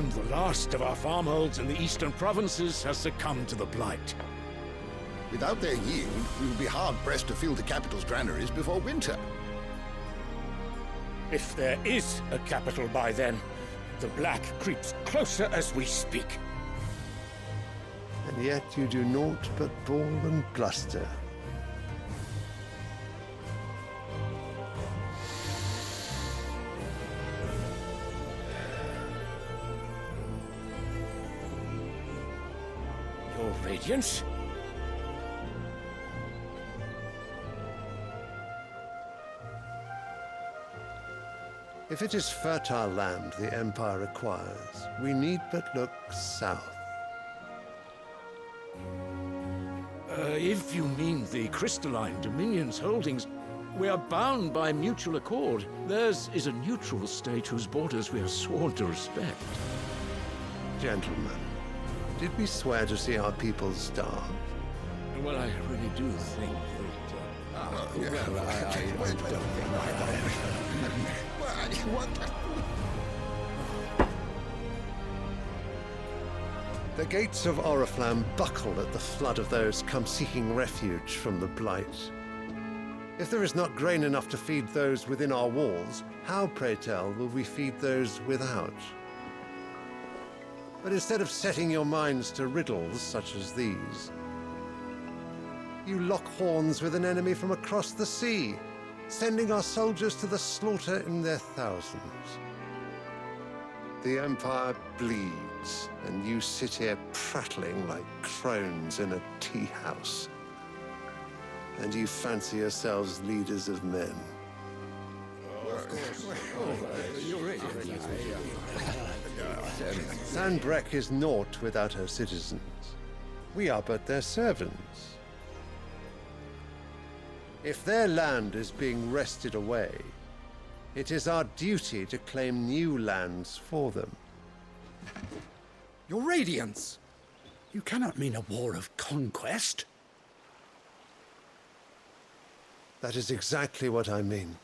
and the last of our farmholds in the eastern provinces has succumbed to the blight. Without their yield, we will be hard-pressed to fill the capital's granaries before winter. If there is a capital by then, the black creeps closer as we speak. And yet you do naught but bawl and bluster. Your Radiance? If it is fertile land the Empire requires, we need but look south. If you mean the crystalline Dominion's holdings, we are bound by mutual accord. Theirs is a neutral state whose borders we are sworn to respect. Gentlemen, did we swear to see our people starve? Well, I really do think that... The gates of Oriflamme buckle at the flood of those come seeking refuge from the blight. If there is not grain enough to feed those within our walls, how, pray tell, will we feed those without? But instead of setting your minds to riddles such as these, you lock horns with an enemy from across the sea, sending our soldiers to the slaughter in their thousands. The Empire bleeds, and you sit here prattling like crones in a tea house. And you fancy yourselves leaders of men. Sandbreck is naught without her citizens. We are but their servants. If their land is being wrested away, it is our duty to claim new lands for them. Your Radiance! You cannot mean a war of conquest. That is exactly what I mean.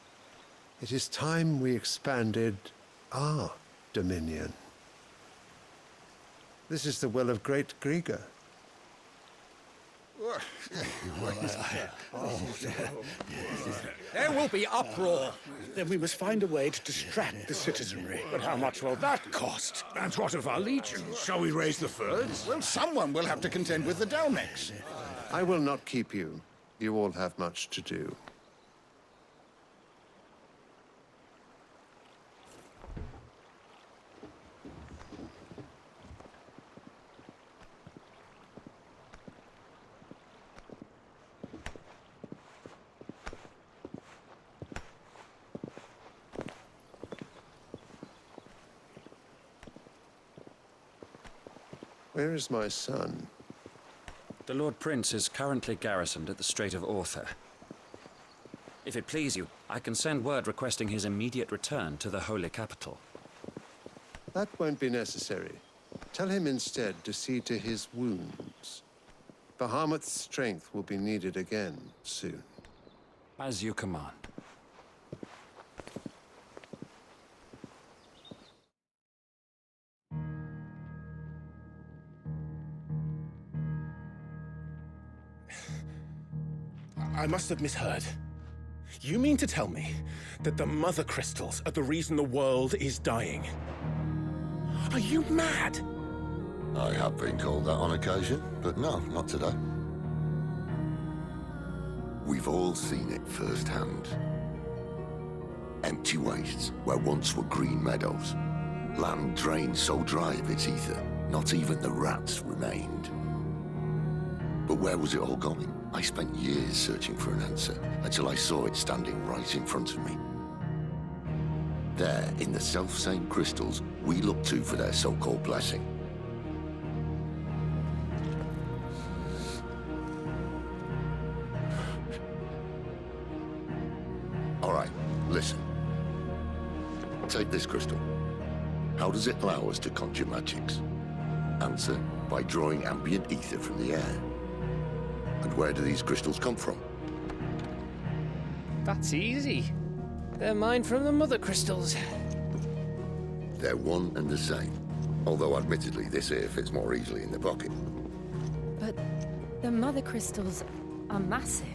It is time we expanded our dominion. This is the will of great Grieger. There will be uproar. Then we must find a way to distract the citizenry. But how much will that cost? And what of our legions? Shall we raise the furs? Well, someone will have to contend with the Dalmex. I will not keep you. You all have much to do. Where is my son? The Lord Prince is currently garrisoned at the Strait of Arthur. If it please you, I can send word requesting his immediate return to the Holy Capital. That won't be necessary. Tell him instead to see to his wounds. Bahamut's strength will be needed again soon. As you command. I must have misheard. You mean to tell me that the mother crystals are the reason the world is dying? Are you mad? I have been called that on occasion, but no, not today. We've all seen it firsthand. Empty wastes where once were green meadows. Land drained so dry of its ether, not even the rats remained. But where was it all going? I spent years searching for an answer, until I saw it standing right in front of me. There, in the self-same crystals we look to for their so-called blessing. All right, listen. Take this crystal. How does it allow us to conjure magics? Answer, by drawing ambient ether from the air. And where do these crystals come from? That's easy. They're mined from the mother crystals. They're one and the same. Although, admittedly, this here fits more easily in the pocket. But the mother crystals are massive.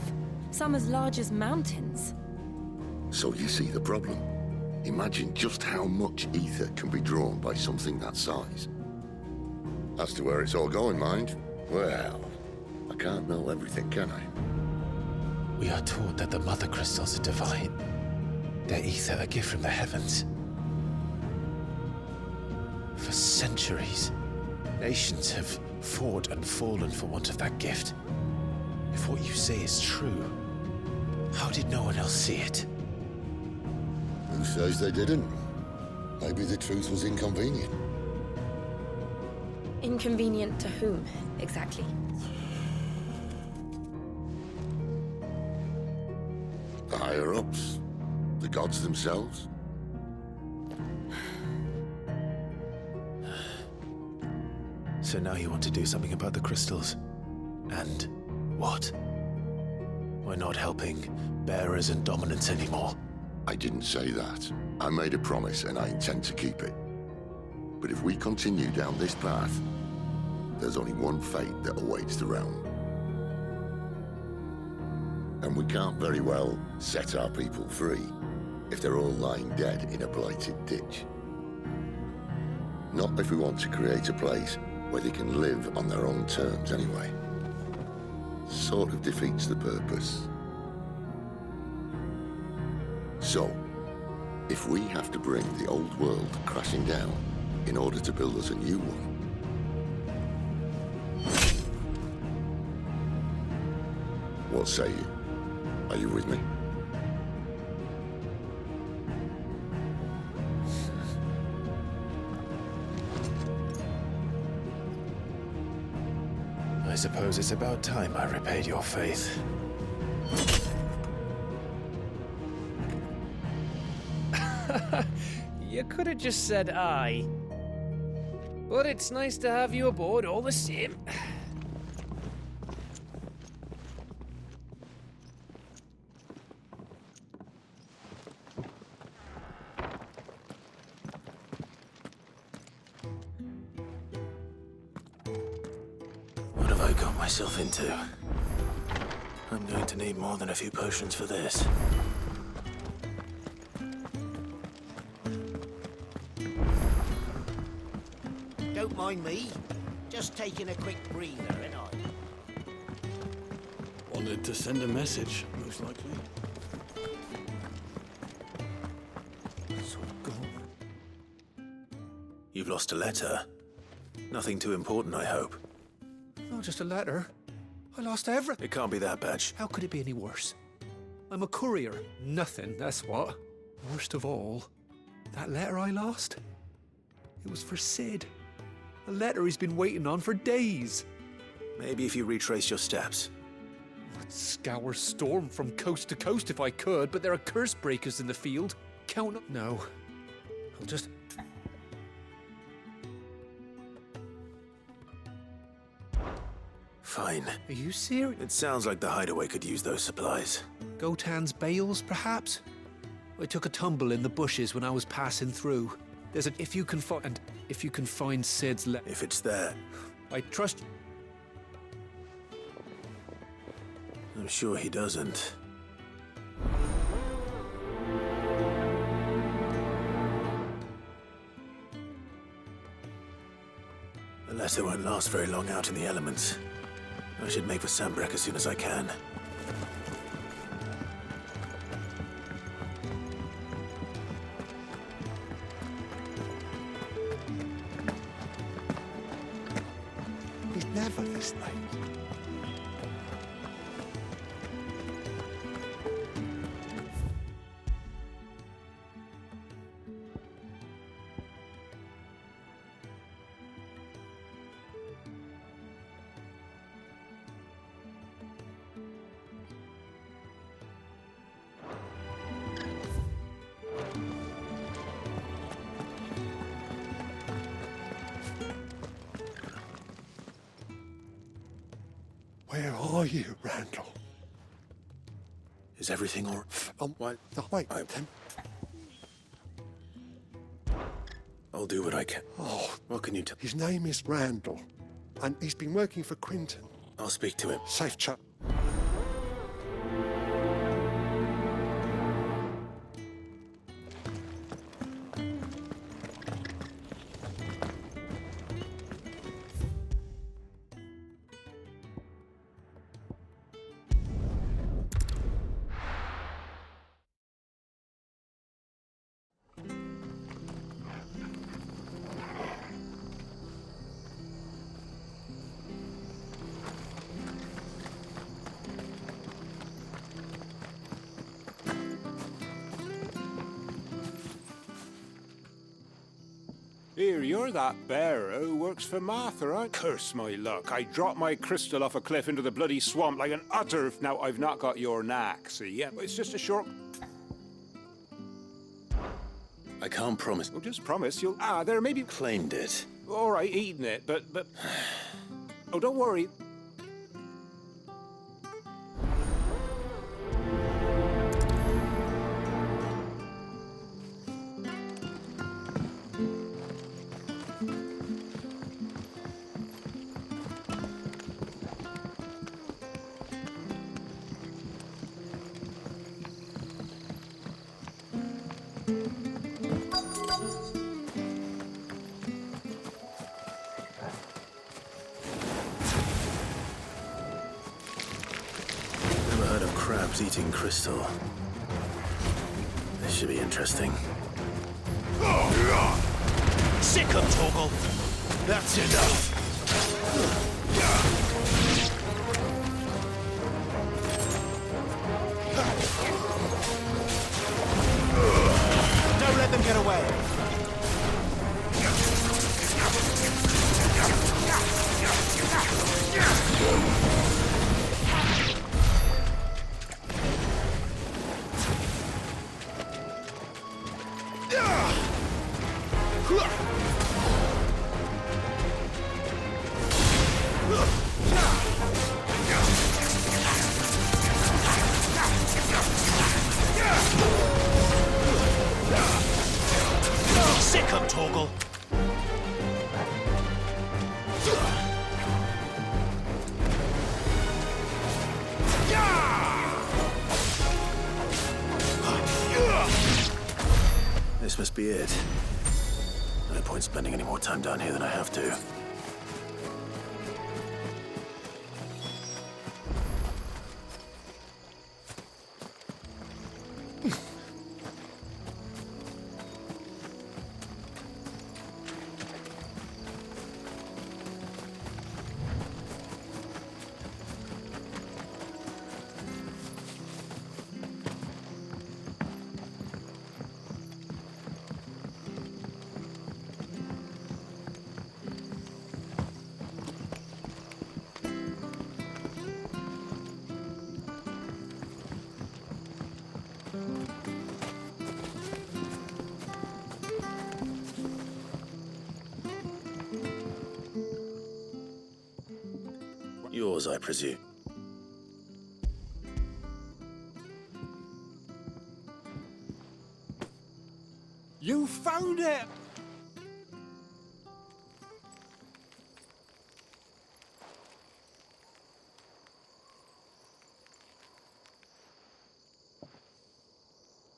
Some as large as mountains. So you see the problem. Imagine just how much ether can be drawn by something that size. As to where it's all going, mind, well, I can't know everything, can I? We are taught that the mother crystals are divine. Their ether a gift from the heavens. For centuries, nations have fought and fallen for want of that gift. If what you say is true, how did no one else see it? Who says they didn't? Maybe the truth was inconvenient. Inconvenient to whom, exactly? The higher-ups? The gods themselves? So now you want to do something about the crystals? And what? We're not helping bearers and dominants anymore. I didn't say that. I made a promise and I intend to keep it. But if we continue down this path, there's only one fate that awaits the realm. And we can't very well set our people free if they're all lying dead in a blighted ditch. Not if we want to create a place where they can live on their own terms anyway. Sort of defeats the purpose. So, if we have to bring the old world crashing down in order to build us a new one, what say you? Are you with me? I suppose it's about time I repaid your faith. You could have just said aye. But it's nice to have you aboard all the same. What have I got myself into? I'm going to need more than a few potions for this. Don't mind me. Just taking a quick breather, ain't I? Wanted to send a message, most likely. It's all gone. You've lost a letter. Nothing too important, I hope. Not just a letter. I lost everything. It can't be that bad. How could it be any worse? I'm a courier. Nothing, that's what. Worst of all, that letter I lost, it was for Sid. A letter he's been waiting on for days. Maybe if you retrace your steps. I'd scour Storm from coast to coast if I could, but there are curse breakers in the field. Count up. No. I'll just... Fine. Are you serious? It sounds like the hideaway could use those supplies. Gotan's bales, perhaps? I took a tumble in the bushes when I was passing through. There's an if you can find Sid's If it's there, I trust you. I'm sure he doesn't. The letter won't last very long out in the elements. I should make for Sambrek as soon as I can. He's never this late. Where are you, Randall? Is everything all right? Wait. Oh, I'll do what I can. Oh, What can you tell? his name is Randall, and he's been working for Quinton. I'll speak to him. Safe chap. Here, you're that bearer who works for Martha, right? Curse my luck. I dropped my crystal off a cliff into the bloody swamp like an utter... Now, I've not got your knack, see? Yeah, but it's just a short... I can't promise. Well, just promise you'll... Ah, there, maybe... Claimed it. All right, eating it, but... Oh, don't worry. Never heard of crabs eating crystal. This should be interesting. Sick of Torgal! That's enough! Don't let them get away! Sick of Torgal! This must be it. No point spending any more time down here than I have to. Yours, I presume. You found it!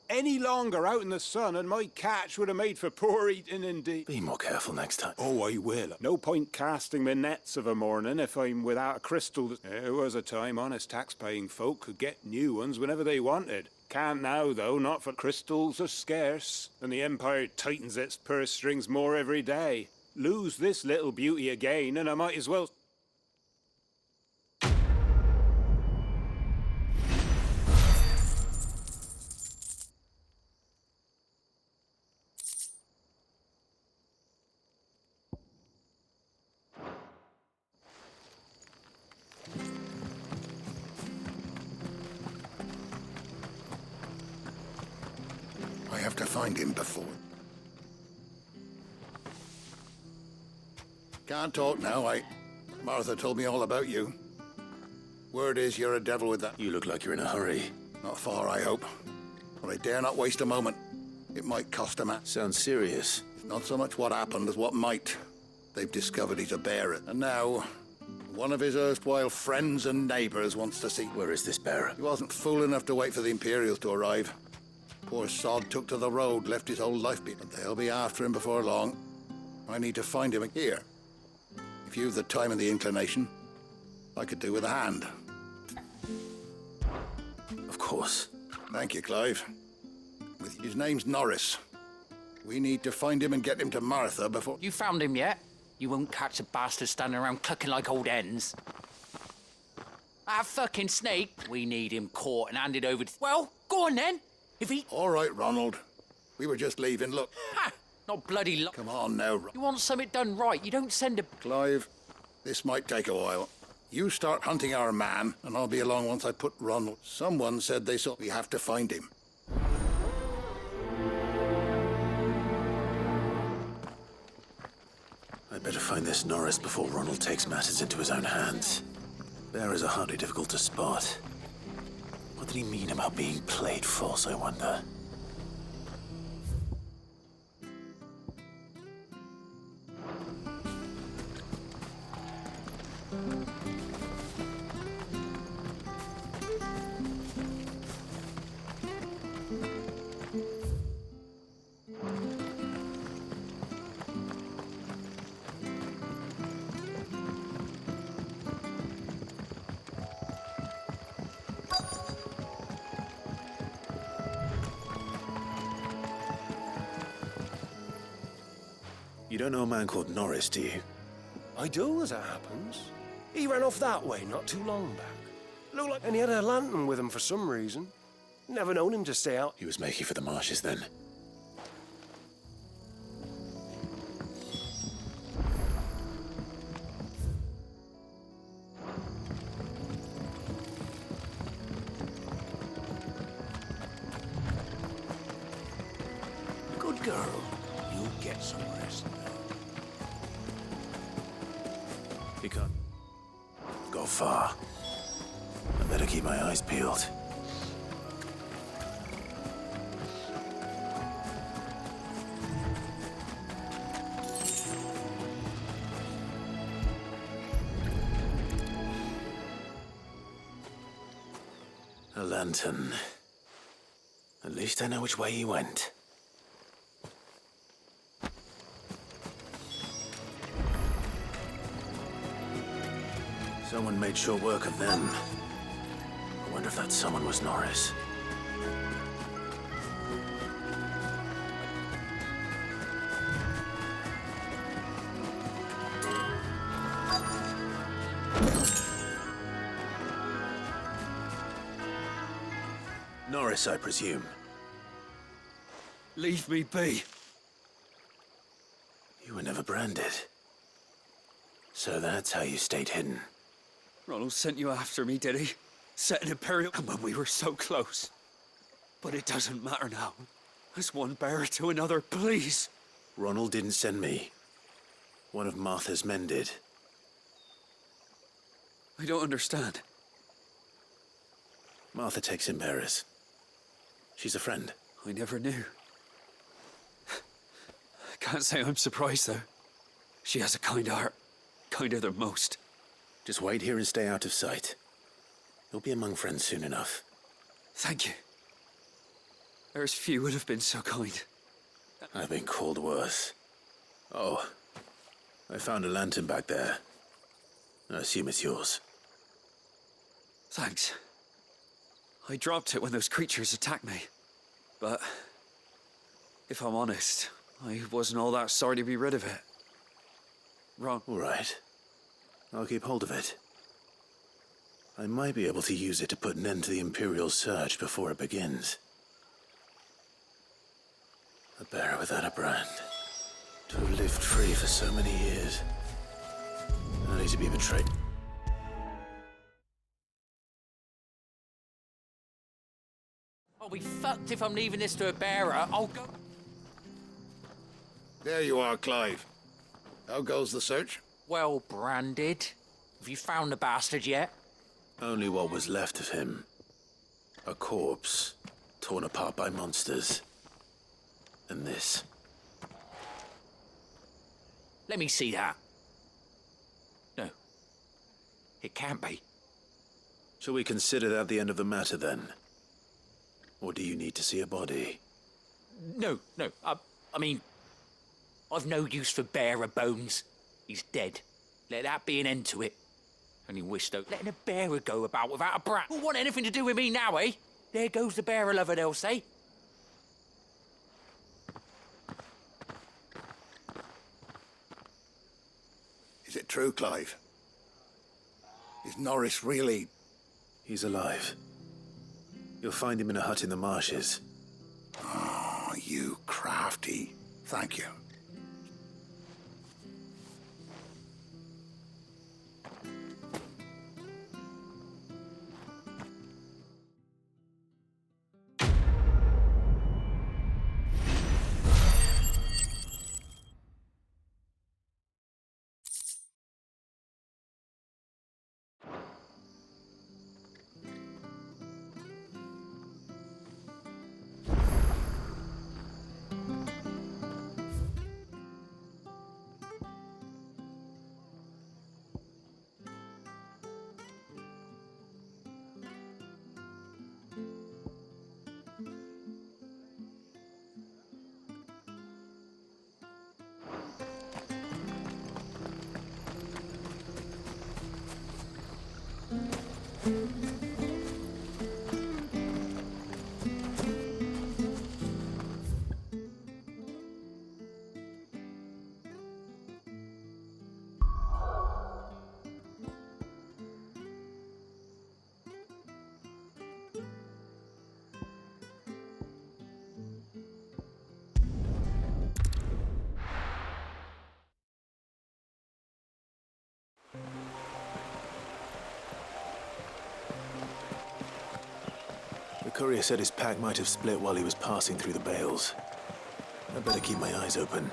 Any longer out in the sun and my catch would have made for poor eating indeed. Be more careful next time. Oh, I will. No point casting my nets of a morning if I'm without a crystal. There was a time honest tax-paying folk could get new ones whenever they wanted. Can't now, though, not for crystals are scarce, and the Empire tightens its purse strings more every day. Lose this little beauty again, and I might as well... I have to find him before. Can't talk now, Martha told me all about you. Word is you're a devil with that. You look like you're in a hurry. Not far, I hope. But I dare not waste a moment. It might cost a man. Sounds serious. Not so much what happened as what might. They've discovered he's a bearer, and now one of his erstwhile friends and neighbors wants to see... Where is this bearer? He wasn't fool enough to wait for the Imperials to arrive. Poor sod took to the road, left his whole life behind. But they'll be after him before long. I need to find him here. If you've the time and the inclination, I could do with a hand. Of course. Thank you, Clive. His name's Norris. We need to find him and get him to Martha before... You found him yet? You won't catch a bastard standing around clucking like old hens. That fucking snake, we need him caught and handed over to... Well, go on then. If he... All right, Ronald. We were just leaving. Look. Ha! Not bloody... Come on now. You want something done right, you don't send a... Clive, this might take a while. You start hunting our man, and I'll be along once I put Ronald... Someone said they saw... We have to find him. I'd better find this Norris before Ronald takes matters into his own hands. Bearers are hardly difficult to spot. What did he mean about being played false, I wonder? You don't know a man called Norris, do you? I do, as it happens. He ran off that way not too long back. Looked like... And he had a lantern with him for some reason. Never known him to stay out. He was making for the marshes then. Good girl. You'll get some rest now. He can't go far. I better keep my eyes peeled. A lantern. At least I know which way he went. Someone made short work of them. I wonder if that someone was Norris. Norris, I presume. Leave me be. You were never branded. So that's how you stayed hidden. Ronald sent you after me, did he? Set an Imperial... And when we were so close. But it doesn't matter now. As one bearer to another, please. Ronald didn't send me. One of Martha's men did. I don't understand. Martha takes in bearers. She's a friend. I never knew. I can't say I'm surprised, though. She has a kind heart. Kinder than most. Just wait here and stay out of sight. You'll be among friends soon enough. Thank you. There's few would have been so kind. I've been called worse. Oh, I found a lantern back there. I assume it's yours. Thanks. I dropped it when those creatures attacked me. But if I'm honest, I wasn't all that sorry to be rid of it. All right. I'll keep hold of it. I might be able to use it to put an end to the Imperial search before it begins. A bearer without a brand. To have lived free for so many years. Only to be betrayed. I'll be fucked if I'm leaving this to a bearer. I'll go... There you are, Clive. How goes the search? Well branded. Have you found the bastard yet? Only what was left of him. A corpse, torn apart by monsters. And this. Let me see that. No. It can't be. Shall we consider that the end of the matter, then? Or do you need to see a body? No. I mean, I've no use for bearer bones. He's dead. Let that be an end to it. Only wish, though, letting a bearer go about without a brat won't want anything to do with me now, eh? There goes the bearer lover, they'll say. Is it true, Clive? Is Norris really... He's alive. You'll find him in a hut in the marshes. Oh, you crafty. Thank you. The courier said his pack might have split while he was passing through the bales. I'd better keep my eyes open.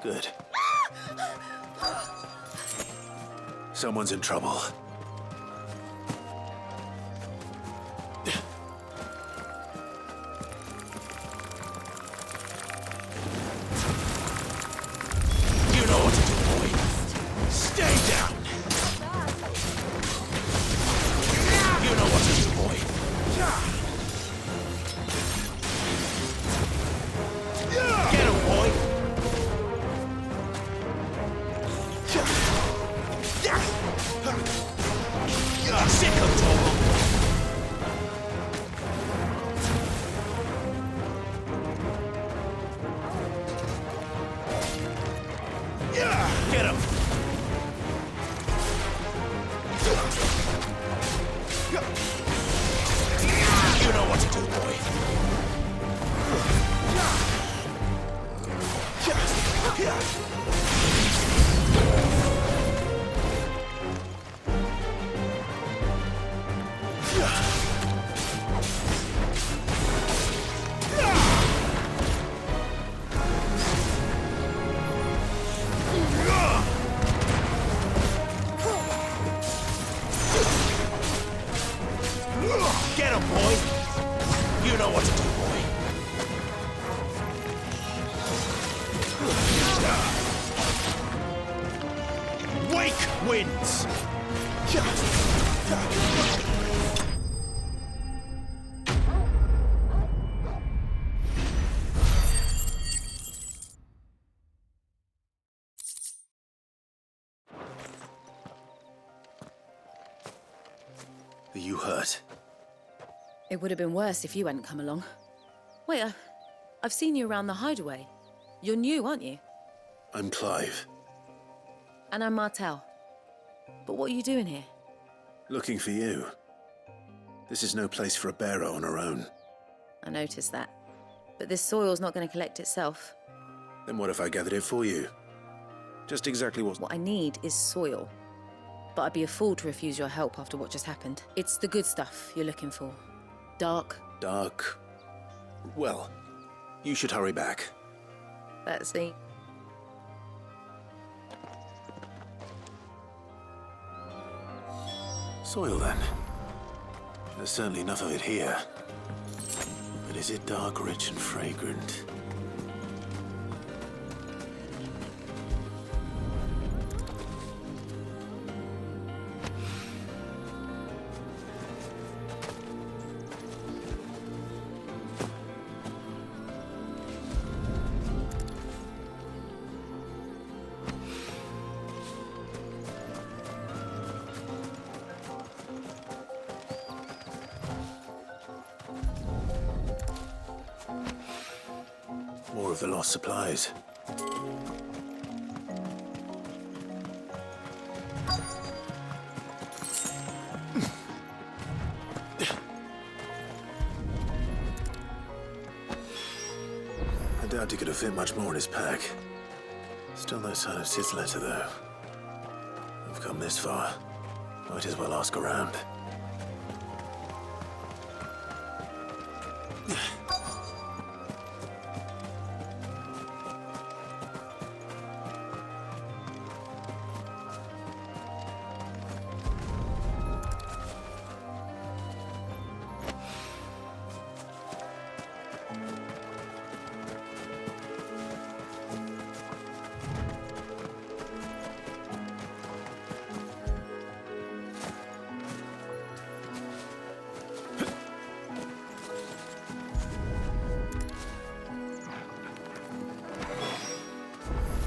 Good. Someone's in trouble. Get him, boy! You know what to do, boy. Wake wins! Are you hurt? It would have been worse if you hadn't come along. Wait, I've seen you around the hideaway. You're new, aren't you? I'm Clive. And I'm Martel. But what are you doing here? Looking for you. This is no place for a bearer on her own. I noticed that. But this soil's not going to collect itself. Then what if I gathered it for you? Just exactly what... What I need is soil. But I'd be a fool to refuse your help after what just happened. It's the good stuff you're looking for. Dark. Dark. Well, you should hurry back. That's the... Soil, then. There's certainly enough of it here. But is it dark, rich, and fragrant? More of the lost supplies. I doubt he could have fit much more in his pack. Still no sign of Sid's letter, though. We've come this far. Might as well ask around.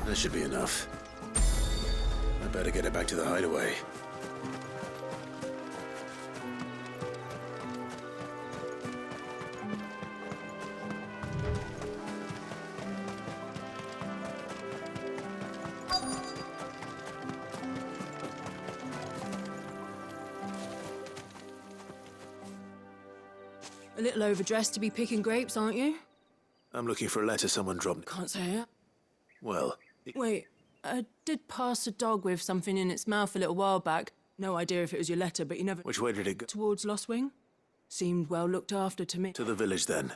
That should be enough. I better get it back to the hideaway. A little overdressed to be picking grapes, aren't you? I'm looking for a letter someone dropped. Can't say it. Well... Wait, I did pass a dog with something in its mouth a little while back. No idea if it was your letter, but you never... Which way did it go? Towards Lost Wing. Seemed well looked after to me. To the village, then.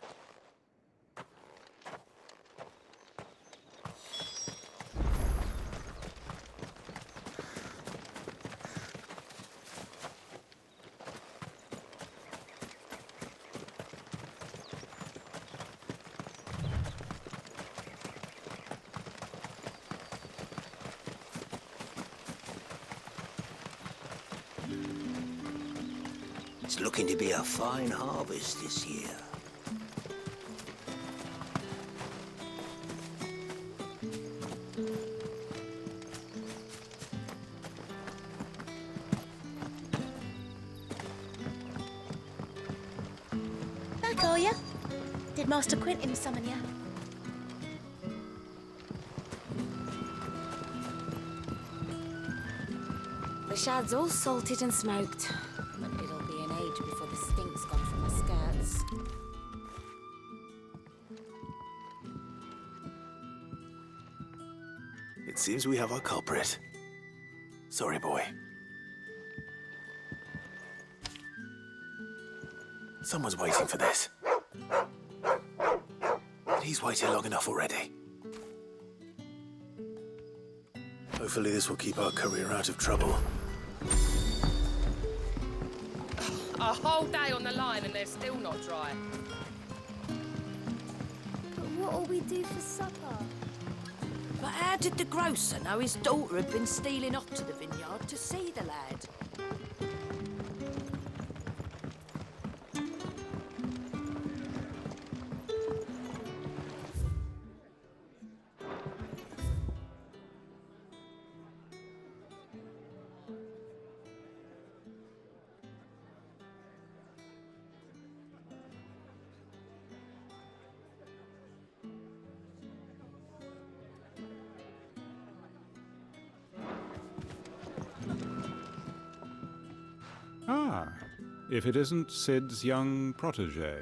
It's looking to be a fine harvest this year. Back, are ya? Did Master Quentin summon ya? The shad's all salted and smoked. But it'll be an age before the stink's gone from my skirts. It seems we have our culprit. Sorry, boy. Someone's waiting for this. But he's waited long enough already. Hopefully this will keep our career out of trouble. A whole day on the line and they're still not dry. But what'll we do for supper? But how did the grocer know his daughter had been stealing off to the vineyard to see the lad? Ah, if it isn't Sid's young protege.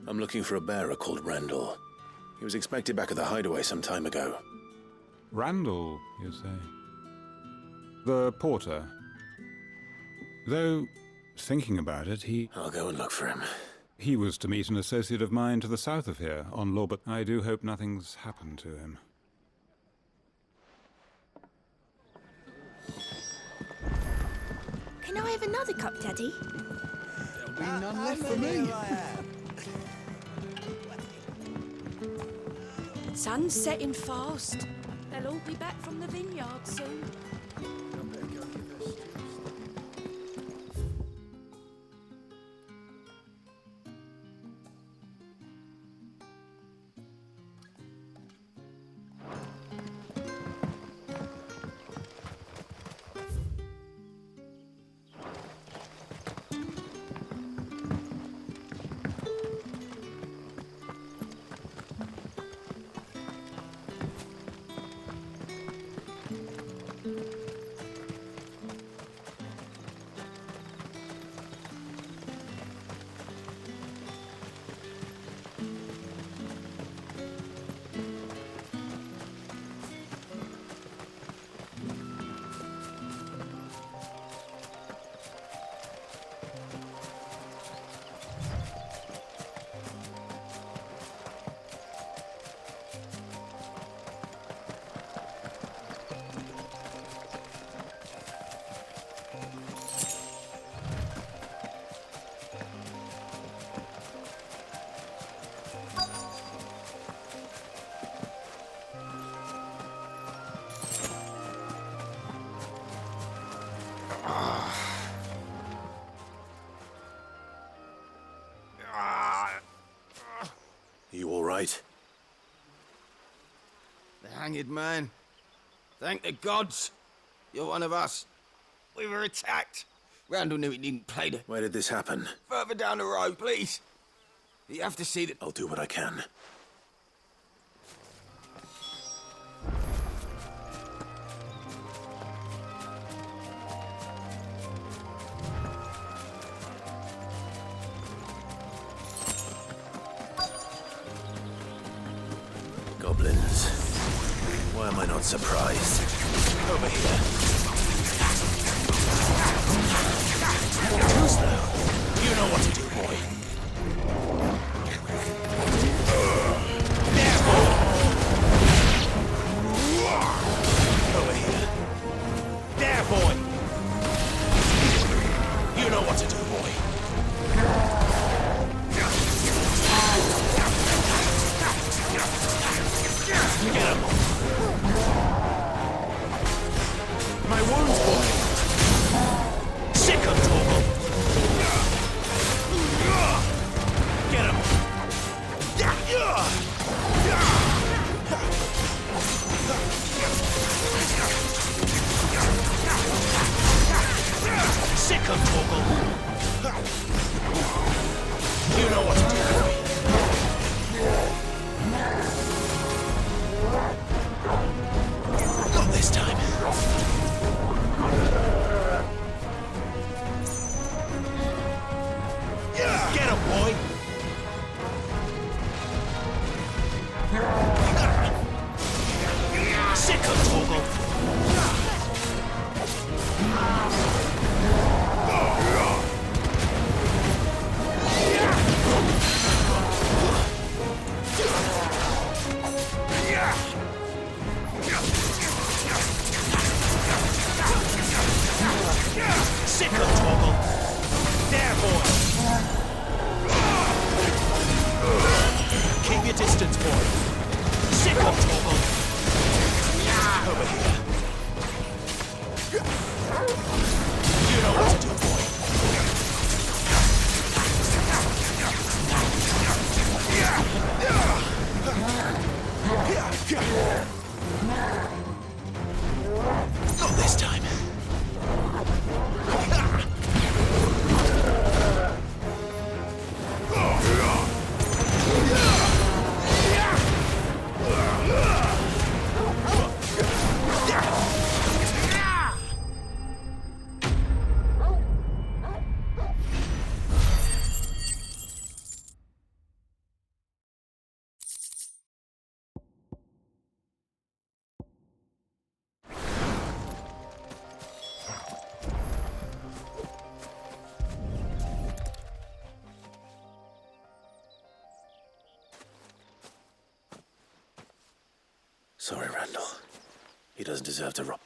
I'm looking for a bearer called Randall. He was expected back at the hideaway some time ago. Randall, you say? The porter. Though, thinking about it, I'll go and look for him. He was to meet an associate of mine to the south of here, on law, but I do hope nothing's happened to him. Can Can I have another cup, Daddy? There'll be none left for me. Sun's setting fast. They'll all be back from the vineyard soon. You all right? The hanged man. Thank the gods. You're one of us. We were attacked. Randall knew he didn't play the... Where did this happen? Further down the road, please. You have to see that... I'll do what I can. Goblins. Why am I not surprised? Over here. Who's there? You know what to do, boy. Over here. There, boy. You know what to do, boy. Get him! My wounds, boy! Sick of Torgal! Get him! Sick of Torgal! You know what to do, boy. Not this time. Get him, boy! Sick of Torgal! Sick of Torgal! There, boy! Keep your distance, boy! Sick of Torgal! Over here. You know what to do, boy. Not this time. Sorry, Randall. He doesn't deserve to rob.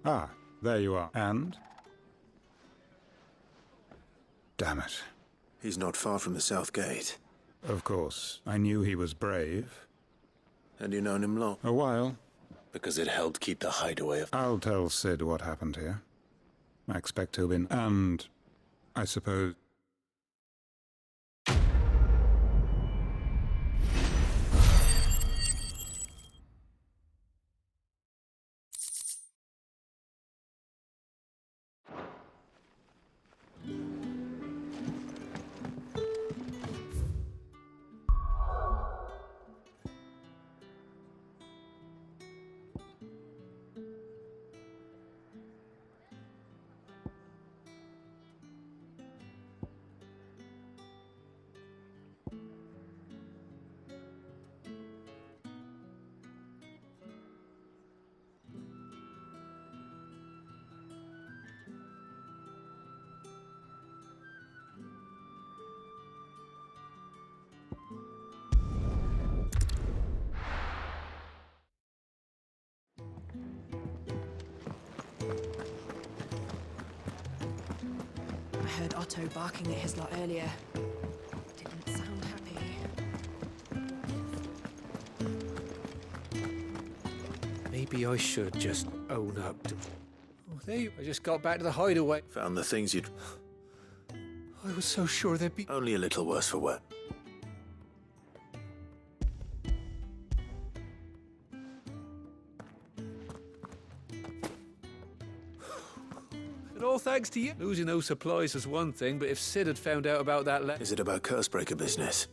Ah, there you are. And? Damn it. He's not far from the South Gate. Of course. I knew he was brave. And you known him long? A while. Because it helped keep the hideaway of... I'll tell Sid what happened here. I expect to have been... And, I suppose... I heard Otto barking at his lot earlier. Didn't sound happy. Maybe I should just own up to... Oh, there you... I just got back to the hideaway. Found the things you'd... I was so sure they'd be... Only a little worse for wear. And all thanks to you. Losing those supplies was one thing, but if Sid had found out about that letter... Is it about Cursebreaker business?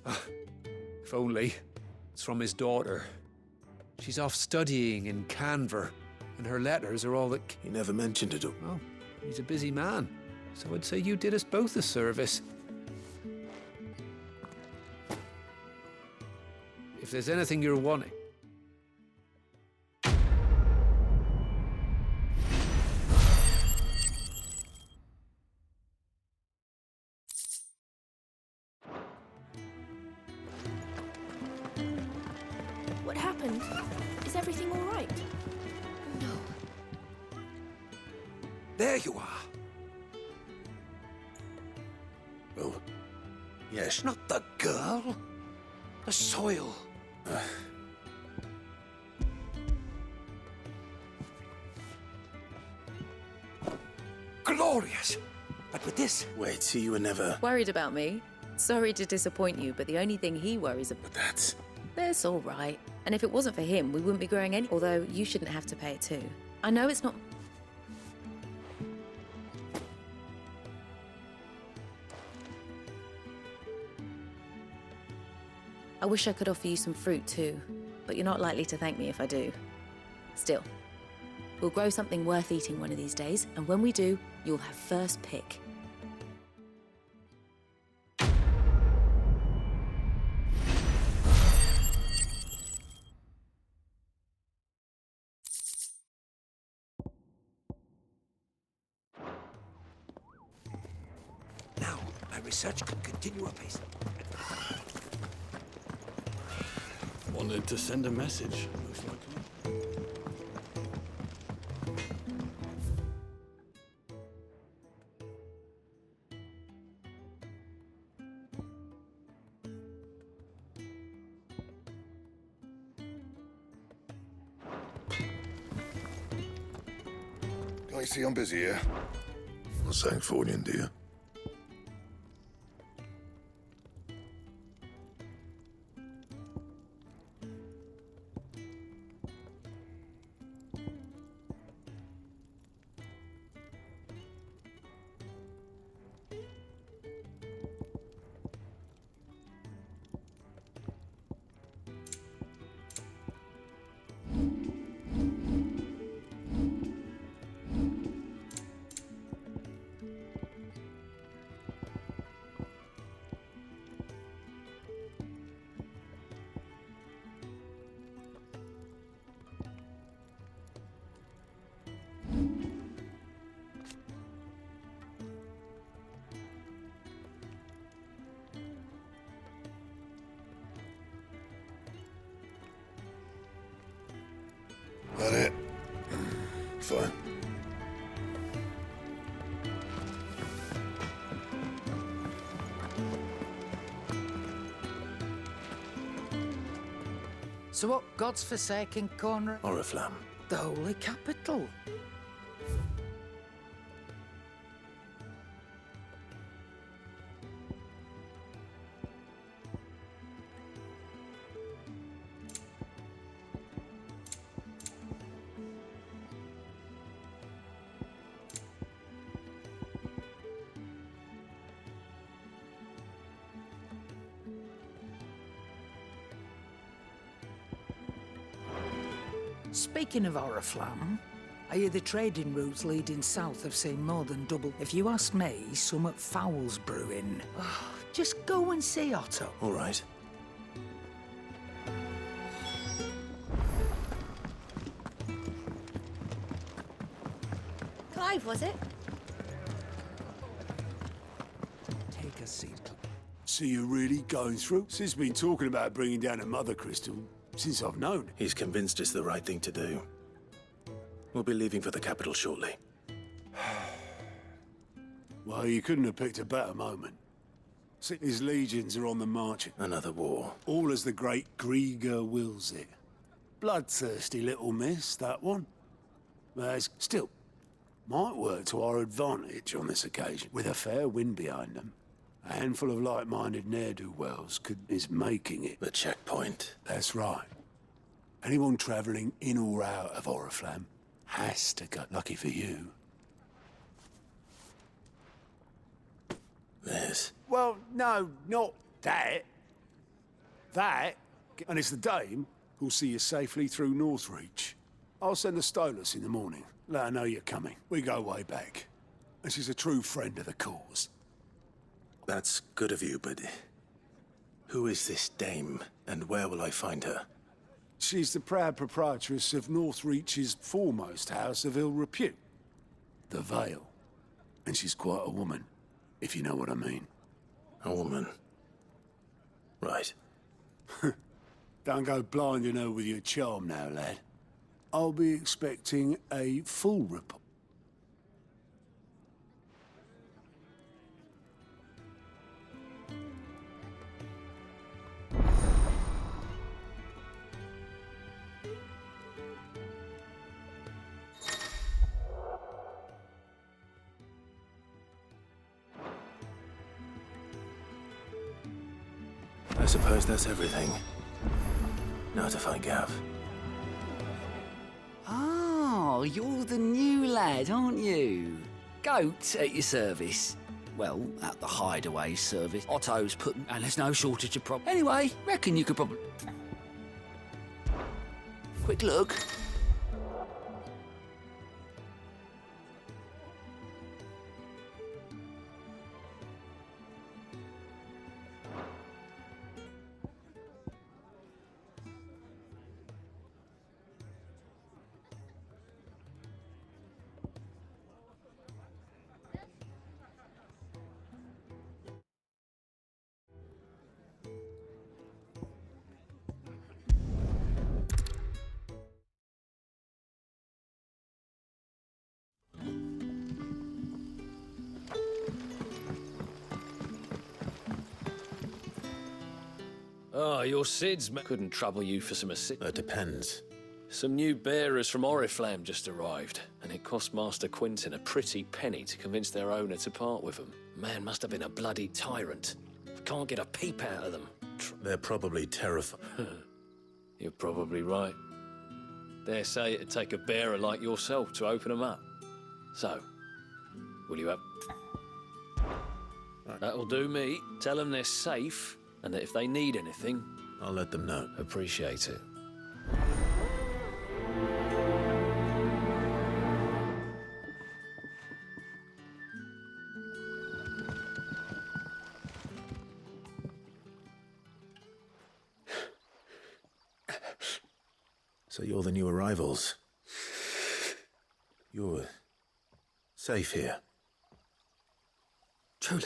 If only. It's from his daughter. She's off studying in Canver, and her letters are all that... He never mentioned it all. Oh, he's a busy man. So I'd say you did us both a service. If there's anything you're wanting... What happened? Is everything all right? No. There you are. Oh, yes. Not the girl. The soil. Glorious. But with this... Wait, so you were never... Worried about me? Sorry to disappoint you, but the only thing he worries about... But that's... That's all right. And if it wasn't for him, we wouldn't be growing any... Although, you shouldn't have to pay it too. I know it's not... I wish I could offer you some fruit too, but you're not likely to thank me if I do. Still, we'll grow something worth eating one of these days, and when we do, you'll have first pick. Now, my research can continue apace. Wanted to send a message, most likely. I see I'm busy here. Well, thanks for you, dear. That it? Fine. So what God's forsaken corner? Oriflamme. The holy capital. Speaking of Oriflamme, I hear the trading routes leading south have seen more than double. If you ask me, somewhat foul's brewing. Just go and see Otto. All right. Clive, was it? Take a seat. So you're really going through? Sid's been talking about bringing down a mother crystal since I've known him. He's convinced it's the right thing to do. We'll be leaving for the capital shortly. Well, you couldn't have picked a better moment. His legions are on the march. Another war. All as the great Grieger wills it. Bloodthirsty little miss, that one. But still, might work to our advantage on this occasion. With a fair wind behind them, a handful of like-minded ne'er-do-wells is making it. The checkpoint. That's right. Anyone travelling in or out of Oriflamme has to go. Lucky for you. This. Well, no, not that. That, and it's the dame who'll see you safely through Northreach. I'll send the Stolas in the morning. Let her know you're coming. We go way back. And she's a true friend of the cause. That's good of you, but who is this dame, and where will I find her? She's the proud proprietress of Northreach's foremost house of ill repute, the Vale. And she's quite a woman, if you know what I mean. A woman. Right. Don't go blinding her with your charm now, lad. I'll be expecting a full report. I suppose that's everything. Now to find Gav. Oh, you're the new lad, aren't you? Goat at your service. Well, at the hideaway service. Otto's putting... And there's no shortage of problems. Anyway, reckon you could probably... Quick look. Oh, your Sid's couldn't trouble you for some assistance. That depends. Some new bearers from Oriflamme just arrived, and it cost Master Quinton a pretty penny to convince their owner to part with them. Man must have been a bloody tyrant. Can't get a peep out of them. They're probably terrified. You're probably right. Dare say it'd take a bearer like yourself to open them up. So, will you have... That'll do me. Tell them they're safe, and that if they need anything... I'll let them know. Appreciate it. So you're the new arrivals. You're safe here. Truly.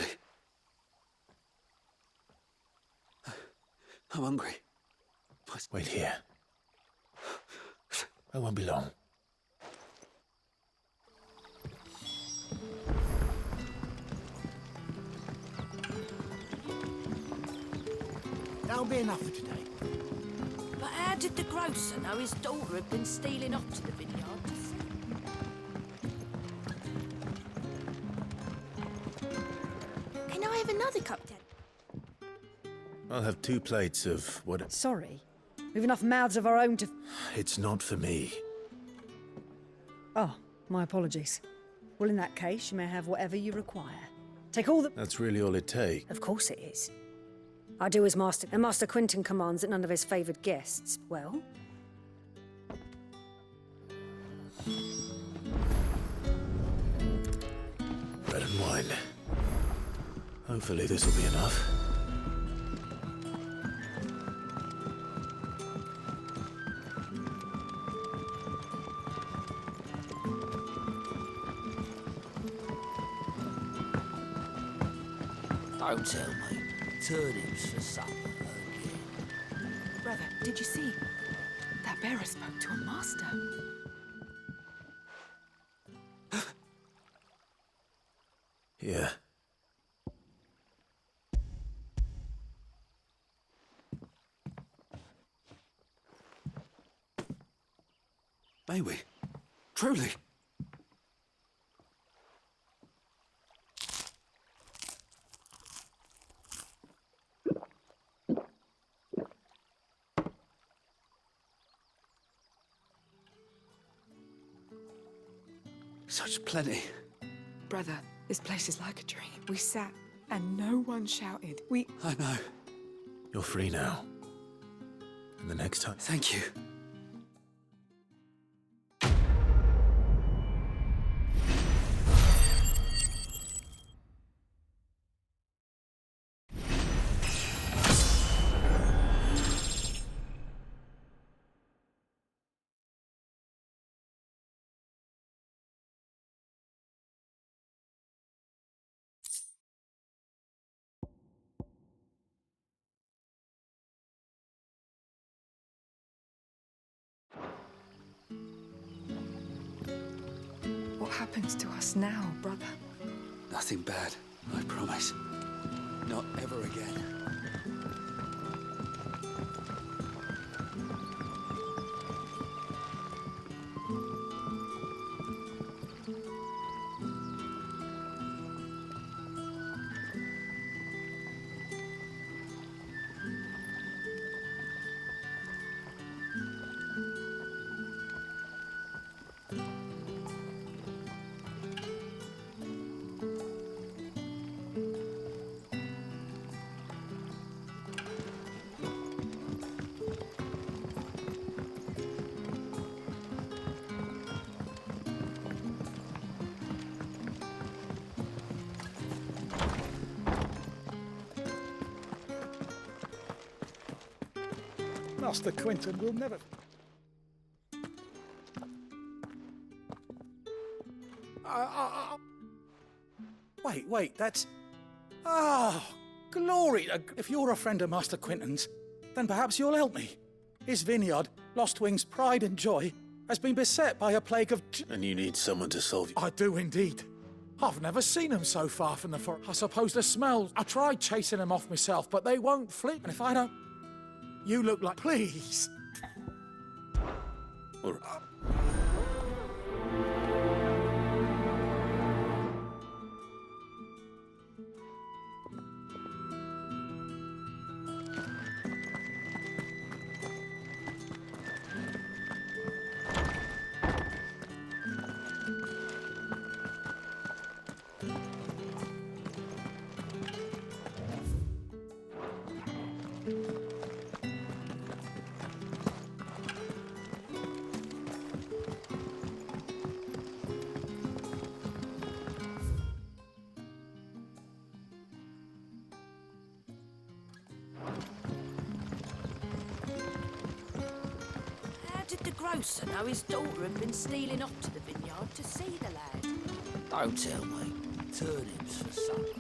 I'm hungry. Wait here. I won't be long. That'll be enough for today. But how did the grocer know his daughter had been stealing up to the vineyard to see? Can I have another cup, Dad? I'll have 2 plates of what... Sorry. We've enough mouths of our own to... It's not for me. Oh, my apologies. Well, in that case, you may have whatever you require. Take all the... That's really all it takes. Of course it is. I do as Master... And Master Quentin commands that none of his favoured guests... Well... Bread and wine. Hopefully this will be enough. Don't tell me. Turnips for supper again. Brother, did you see? That bearer spoke to a master. Yeah. May we? Truly? Such plenty. Brother, this place is like a dream. We sat and no one shouted. I know. You're free now. And the next time... Thank you. What happens to us now, brother? Nothing bad, I promise. Not ever again. Master Quentin will never... Wait, that's... Oh, glory! If you're a friend of Master Quentin's, then perhaps you'll help me. His vineyard, Lostwing's pride and joy, has been beset by a plague of... And you need someone to solve you. I do indeed. I've never seen them so far from the forest. I suppose the smells... I tried chasing them off myself, but they won't flee. And if I don't... You look like... Please! All right. Did the grocer know his daughter had been stealing up to the vineyard to see the lad? Don't tell me. Turnips for supper.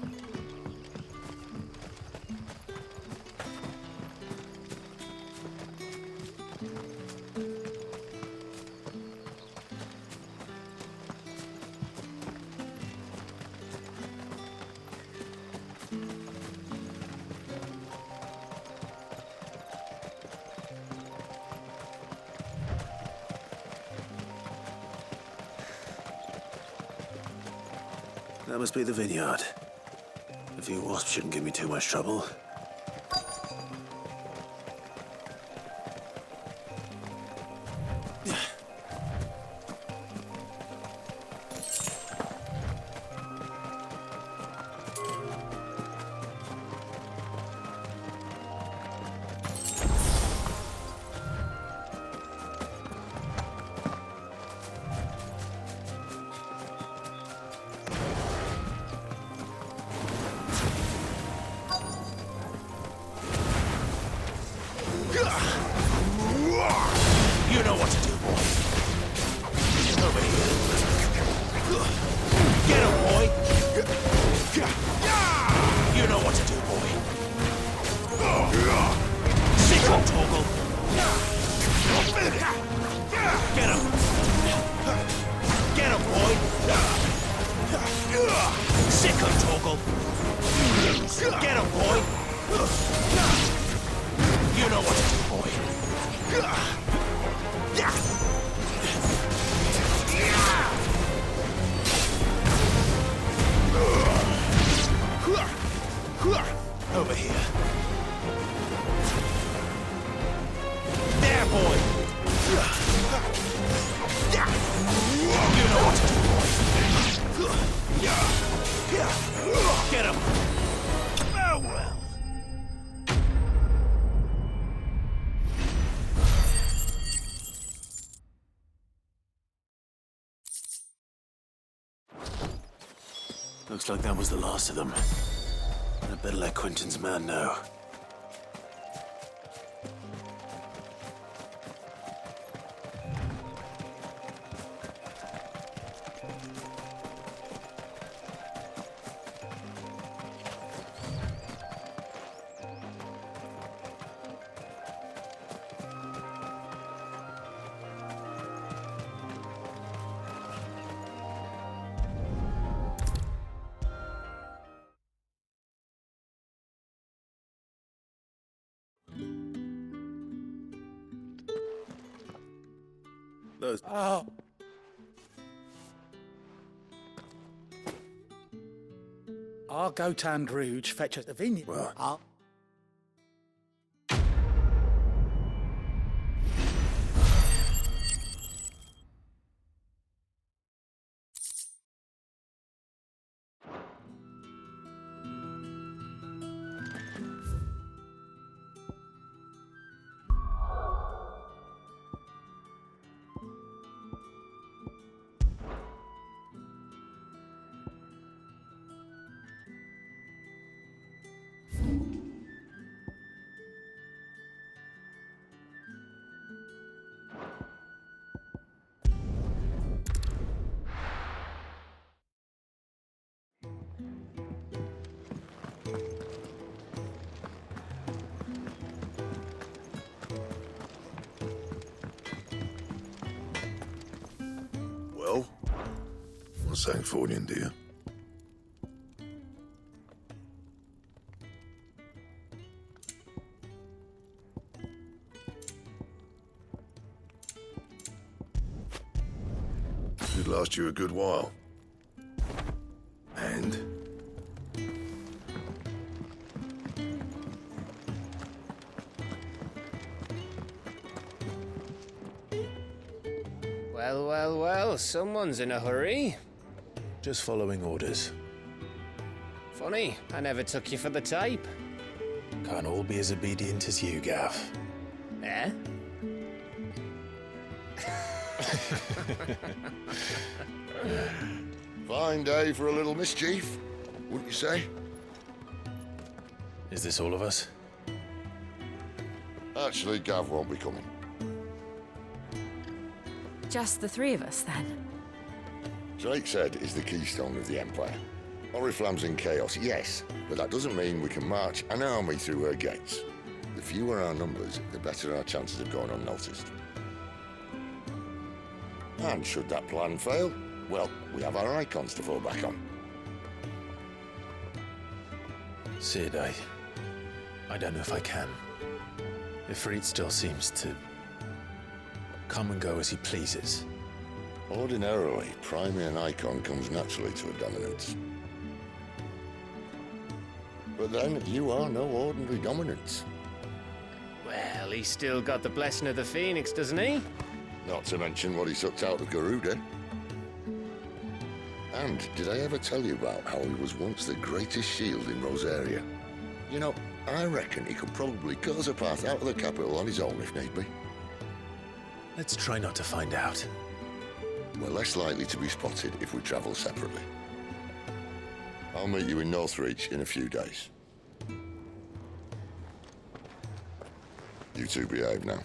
That must be the vineyard. A few wasps shouldn't give me too much trouble. You know what to do, boy. Over here. Get him, boy. You know what to do, boy. Sick on Toggle. Get him. Get him, boy. Sick on Toggle. Get him, boy. You know what to do, boy. Over here. There, boy. You know what to do, boy. Get him. Oh, well. Looks like that was the last of them. I better let Quentin's man know. Oh. I'll go to Androuge, fetch us the vineyard. I'll... Well, what's St. Fordian, dear? It'd last you a good while. And? Well, well, well, someone's in a hurry. Just following orders. Funny, I never took you for the type. Can't all be as obedient as you, Gav. Eh? Fine day for a little mischief, wouldn't you say? Is this all of us? Actually, Gav won't be coming. Just the three of us, then? Drake said is the keystone of the Empire. Oriflamme's in chaos, yes, but that doesn't mean we can march an army through her gates. The fewer our numbers, the better our chances of going unnoticed. And should that plan fail, well, we have our icons to fall back on. Sid, I don't know if I can. Ifrit still seems to come and go as he pleases. Ordinarily, priming an icon comes naturally to a dominance. But then, you are no ordinary dominance. Well, he's still got the blessing of the Phoenix, doesn't he? Not to mention what he sucked out of Garuda. And did I ever tell you about how he was once the greatest shield in Rosaria? You know, I reckon he could probably cut us a path out of the capital on his own if need be. Let's try not to find out. We're less likely to be spotted if we travel separately. I'll meet you in Northreach in a few days. You two behave now.